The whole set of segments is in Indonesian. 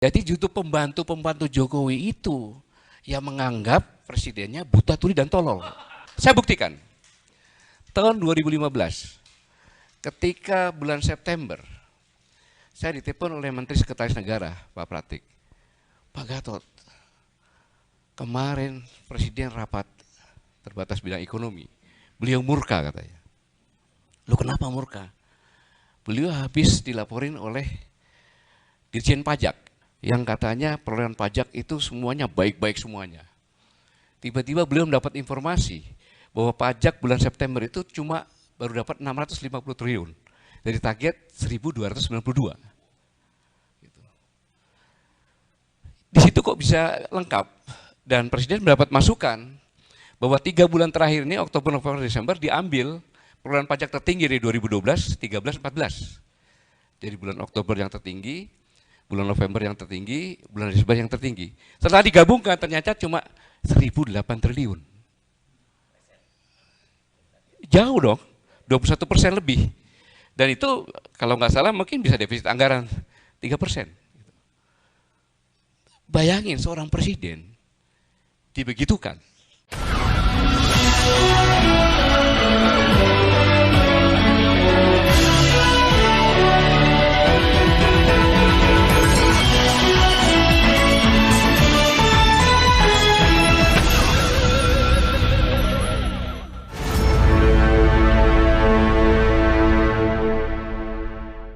Jadi justru pembantu-pembantu Jokowi itu yang menganggap presidennya buta tuli dan tolol. Saya buktikan. Tahun 2015, ketika bulan September, saya ditelepon oleh Menteri Sekretaris Negara, Pak Pratik. Pak Gatot, kemarin Presiden rapat terbatas bidang ekonomi. Beliau murka katanya. Lu kenapa murka? Beliau habis dilaporin oleh Dirjen Pajak yang katanya perolehan pajak itu semuanya baik-baik semuanya. Tiba-tiba beliau mendapat informasi bahwa pajak bulan September itu cuma baru dapat 650 triliun dari target 1.292. Gitu. Di situ kok bisa lengkap dan Presiden mendapat masukan bahwa 3 bulan terakhir ini Oktober, November, Desember diambil perolehan pajak tertinggi dari 2012, 13, 14. Jadi bulan Oktober yang tertinggi, bulan November yang tertinggi, bulan Desember yang tertinggi. Setelah digabungkan ternyata cuma 1.008 triliun. Jauh dong, 21% lebih. Dan itu kalau nggak salah mungkin bisa defisit anggaran 3%. Bayangin seorang presiden dibegitukan.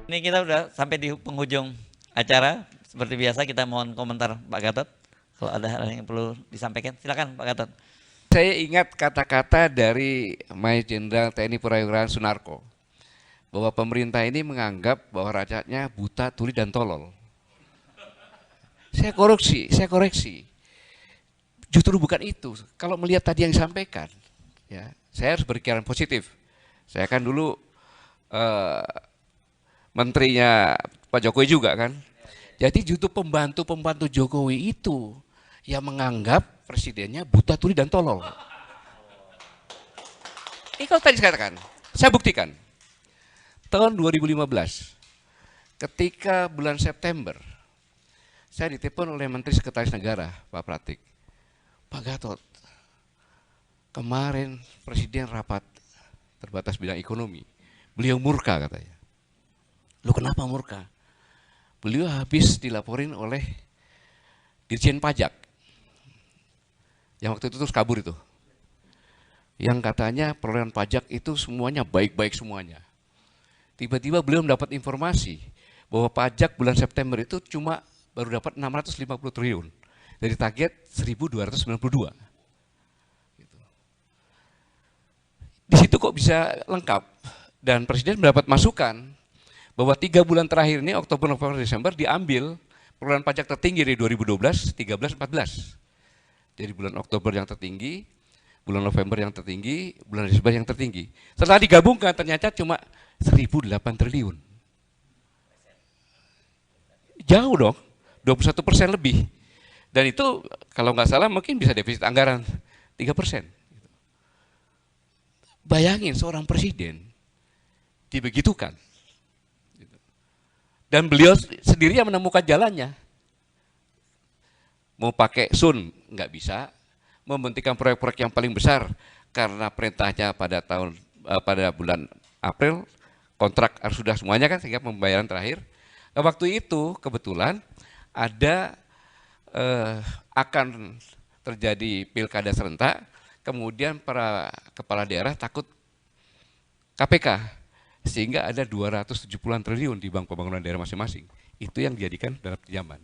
Ini kita udah sampai di penghujung acara. Seperti biasa kita mohon komentar Pak Gatot. Kalau ada hal yang perlu disampaikan, silakan Pak Gatot. Saya ingat kata-kata dari Mayor Jenderal TNI Purnawirawan Sunarko bahwa pemerintah ini menganggap bahwa rakyatnya buta, tuli dan tolol. Saya koreksi. Justru bukan itu. Kalau melihat tadi yang disampaikan, ya, saya harus berpikiran positif. Saya kan dulu menterinya Pak Jokowi juga kan. Jadi justru pembantu-pembantu Jokowi itu yang menganggap presidennya buta tuli dan tolol. Ini kalau tadi saya katakan, saya buktikan. Tahun 2015, ketika bulan September, saya ditelepon oleh Menteri Sekretaris Negara, Pak Pratik. Pak Gatot, kemarin Presiden rapat terbatas bidang ekonomi. Beliau murka katanya. Lu kenapa murka? Beliau habis dilaporin oleh Dirjen Pajak yang waktu itu terus kabur itu, yang katanya perolehan pajak itu semuanya baik-baik semuanya. Tiba-tiba beliau mendapat informasi bahwa pajak bulan September itu cuma baru dapat 650 triliun dari target 1.292. Gitu. Di situ kok bisa lengkap dan Presiden mendapat masukan bahwa 3 bulan terakhir ini Oktober, November, Desember diambil perolehan pajak tertinggi dari 2012, 13, 14. Jadi bulan Oktober yang tertinggi, bulan November yang tertinggi, bulan Desember yang tertinggi. Setelah digabungkan ternyata cuma 1.008 triliun. Jauh dong, 21% lebih. Dan itu kalau nggak salah mungkin bisa defisit anggaran 3%. Bayangin seorang presiden dibegitukan. Dan beliau sendiri yang menemukan jalannya. Mau pakai sun nggak bisa, membentikan proyek-proyek yang paling besar karena perintahnya pada bulan April kontrak harus sudah semuanya kan sehingga pembayaran terakhir. Nah, waktu itu kebetulan ada akan terjadi pilkada serentak, kemudian para kepala daerah takut KPK. Sehingga ada 270-an triliun di bank pembangunan daerah masing-masing. Itu yang dijadikan dalam pinjaman.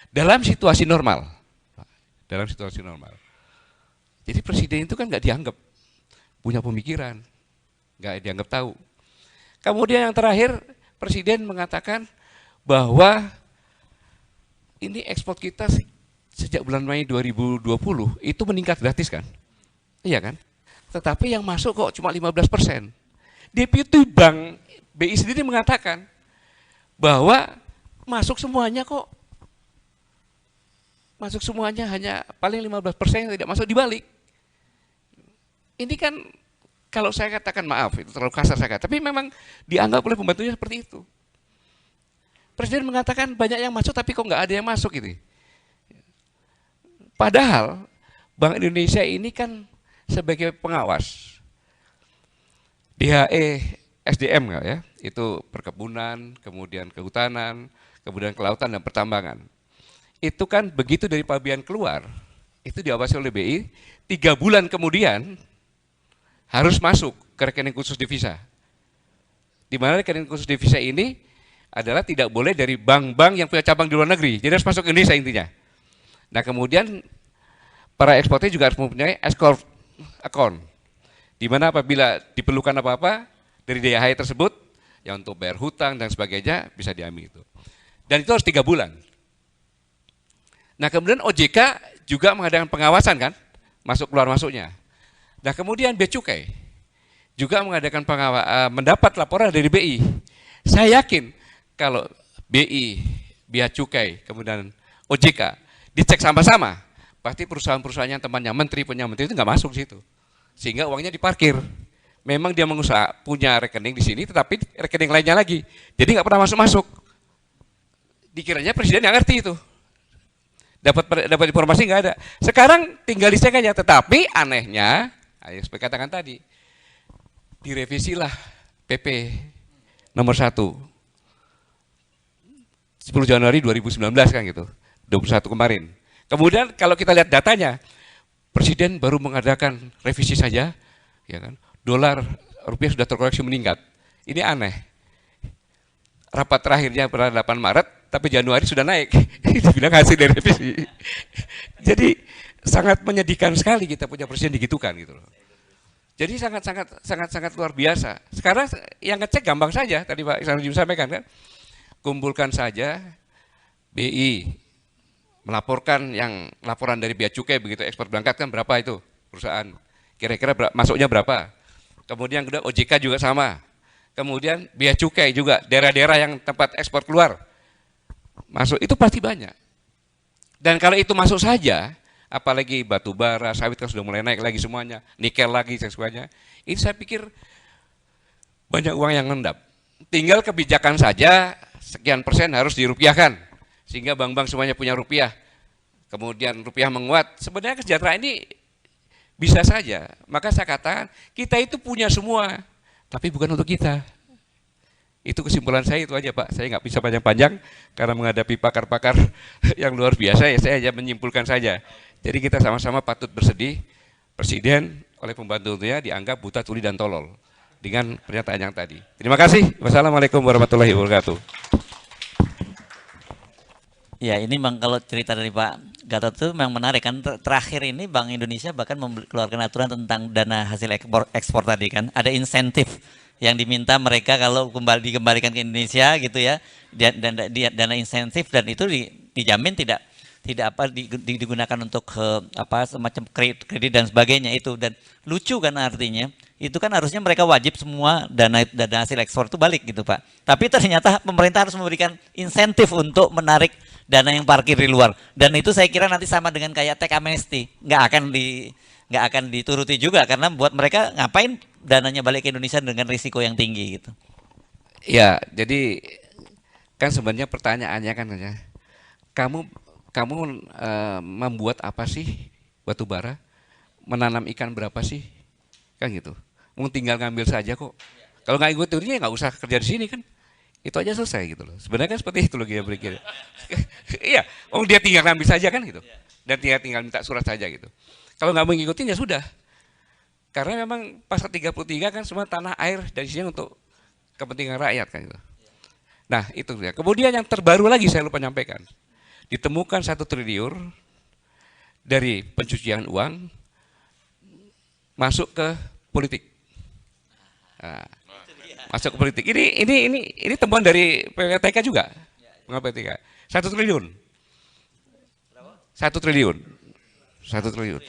Dalam situasi normal. Jadi presiden itu kan nggak dianggap punya pemikiran, nggak dianggap tahu. Kemudian yang terakhir, presiden mengatakan bahwa ini ekspor kita sejak bulan Mei 2020 itu meningkat gratis kan? Iya kan? Tetapi yang masuk kok cuma 15%. Deputi Bank BI sendiri mengatakan bahwa masuk semuanya kok. Masuk semuanya hanya paling 15% yang tidak masuk dibalik. Ini kan kalau saya katakan maaf, itu terlalu kasar saya katakan, tapi memang dianggap oleh pembantunya seperti itu. Presiden mengatakan banyak yang masuk tapi kok nggak ada yang masuk gitu. Padahal Bank Indonesia ini kan sebagai pengawas. DHE SDM ya, itu perkebunan, kemudian kehutanan, kemudian kelautan dan pertambangan. Itu kan begitu dari pabean keluar, itu diawasi oleh BI, 3 bulan kemudian harus masuk ke rekening khusus devisa. Di mana rekening khusus devisa ini adalah tidak boleh dari bank-bank yang punya cabang di luar negeri, jadi harus masuk ke Indonesia intinya. Nah kemudian para eksportir juga harus mempunyai escrow account, di mana apabila diperlukan apa-apa dari DHI tersebut, ya untuk bayar hutang dan sebagainya bisa diambil itu. Dan itu harus 3 bulan. Nah kemudian OJK juga mengadakan pengawasan kan, masuk keluar masuknya. Nah kemudian Bea Cukai juga mengadakan mendapat laporan dari BI. Saya yakin kalau BI, Bea Cukai, kemudian OJK dicek sama-sama, pasti perusahaan-perusahaan yang temannya menteri, punya menteri itu nggak masuk situ, sehingga uangnya diparkir. Memang dia punya rekening di sini, tetapi rekening lainnya lagi, jadi nggak pernah masuk-masuk. Dikiranya presiden nggak ngerti itu, dapat informasi nggak ada. Sekarang tinggal dicek aja, tetapi anehnya, yang seperti katakan tadi, direvisilah PP nomor 1 10 Januari 2019 kan gitu, 21 kemarin. Kemudian kalau kita lihat datanya, Presiden baru mengadakan revisi saja, ya kan, dolar rupiah sudah terkoreksi meningkat. Ini aneh. Rapat terakhirnya pada 8 Maret, tapi Januari sudah naik. Dibilang hasil dari revisi. Jadi sangat menyedihkan sekali kita punya presiden digitukan gitu loh. Jadi sangat luar biasa. Sekarang yang ngecek gampang saja, tadi Pak Iksan sampaikan kan, kumpulkan saja BI, melaporkan yang laporan dari Bea Cukai begitu ekspor berangkat kan berapa itu perusahaan, kira-kira masuknya berapa. Kemudian kedua OJK juga sama. Kemudian Bea Cukai juga daerah-daerah yang tempat ekspor keluar masuk itu pasti banyak. Dan kalau itu masuk saja, apalagi batu bara, sawit kan sudah mulai naik lagi semuanya, nikel lagi dan sebagainya. Ini saya pikir banyak uang yang ngendap. Tinggal kebijakan saja sekian persen harus dirupiahkan sehingga bank-bank semuanya punya rupiah. Kemudian rupiah menguat. Sebenarnya kesejahteraan ini bisa saja. Maka saya katakan kita itu punya semua, tapi bukan untuk kita. Itu kesimpulan saya itu aja Pak. Saya nggak bisa panjang-panjang karena menghadapi pakar-pakar yang luar biasa ya saya hanya menyimpulkan saja. Jadi kita sama-sama patut bersedih. Presiden oleh pembantunya dianggap buta, tuli dan tolol dengan pernyataan yang tadi. Terima kasih. Wassalamualaikum warahmatullahi wabarakatuh. Ya ini Bang, kalau cerita dari Pak Gatot itu memang menarik kan. Terakhir ini Bank Indonesia bahkan mengeluarkan aturan tentang dana hasil ekspor tadi kan. Ada insentif yang diminta mereka kalau dikembalikan ke Indonesia gitu ya. Dan dana insentif, dan itu dijamin tidak digunakan untuk semacam kredit dan sebagainya itu. Dan lucu kan artinya itu kan harusnya mereka wajib semua dana hasil ekspor itu balik gitu Pak. Tapi ternyata pemerintah harus memberikan insentif untuk menarik dana yang parkir di luar. Dan itu saya kira nanti sama dengan kayak tax amnesty, nggak akan dituruti juga karena buat mereka ngapain dananya balik ke Indonesia dengan risiko yang tinggi gitu. Ya, jadi kan sebenarnya pertanyaannya kan ya, kamu membuat apa sih batu bara, menanam ikan berapa sih, kan gitu. Mau tinggal ngambil saja kok. Kalau nggak ikut teorinya nggak usah kerja di sini kan. Itu aja selesai gitu loh. Sebenarnya kan seperti itu loh dia berpikir. Iya, dia tinggal ngambil saja kan gitu. Dan tinggal minta surat saja gitu. Kalau nggak mau ngikutin ya sudah. Karena memang pasal 33 kan semua tanah air dari sini untuk kepentingan rakyat kan gitu. Nah itu ya. Kemudian yang terbaru lagi saya lupa nyampaikan. Ditemukan 1 triliun dari pencucian uang masuk ke politik. Nah, masuk ke politik. Ini temuan dari PPTK juga. PPTK. 1 triliun. 1 triliun. 1 triliun.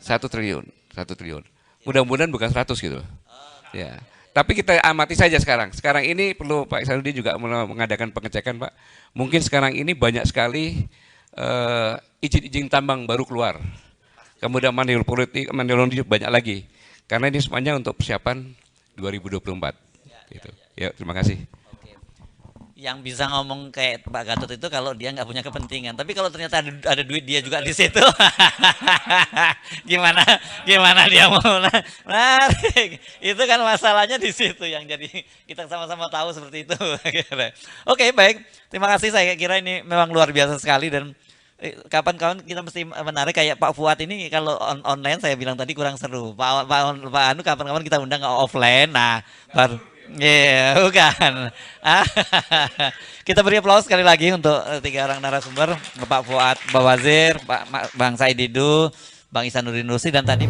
1 triliun. 1 triliun. Mudah-mudahan bukan 100 gitu. Ya. Tapi kita amati saja sekarang. Sekarang ini perlu Pak Iksanuddin juga mengadakan pengecekan Pak. Mungkin sekarang ini banyak sekali izin-izin tambang baru keluar. Kemudian money laundering banyak lagi. Karena ini semuanya untuk persiapan 2024. Gitu. Ya, terima kasih. yang bisa ngomong kayak Pak Gatot itu kalau dia nggak punya kepentingan. Tapi kalau ternyata ada duit dia juga di situ, gimana gimana dia mau narik? Itu kan masalahnya di situ yang jadi kita sama-sama tahu seperti itu. Oke, baik. Terima kasih. Saya kira ini memang luar biasa sekali dan kapan-kapan kita mesti menarik kayak Pak Fuad ini kalau online saya bilang tadi kurang seru. Pak Anu kapan-kapan kita undang ke offline. Nah, baru bukan. Kita beri aplaus sekali lagi untuk tiga orang narasumber, Pak Fuad Bawazir, Bang Said Didu, Bang Ihsanuddin Nursi dan tadi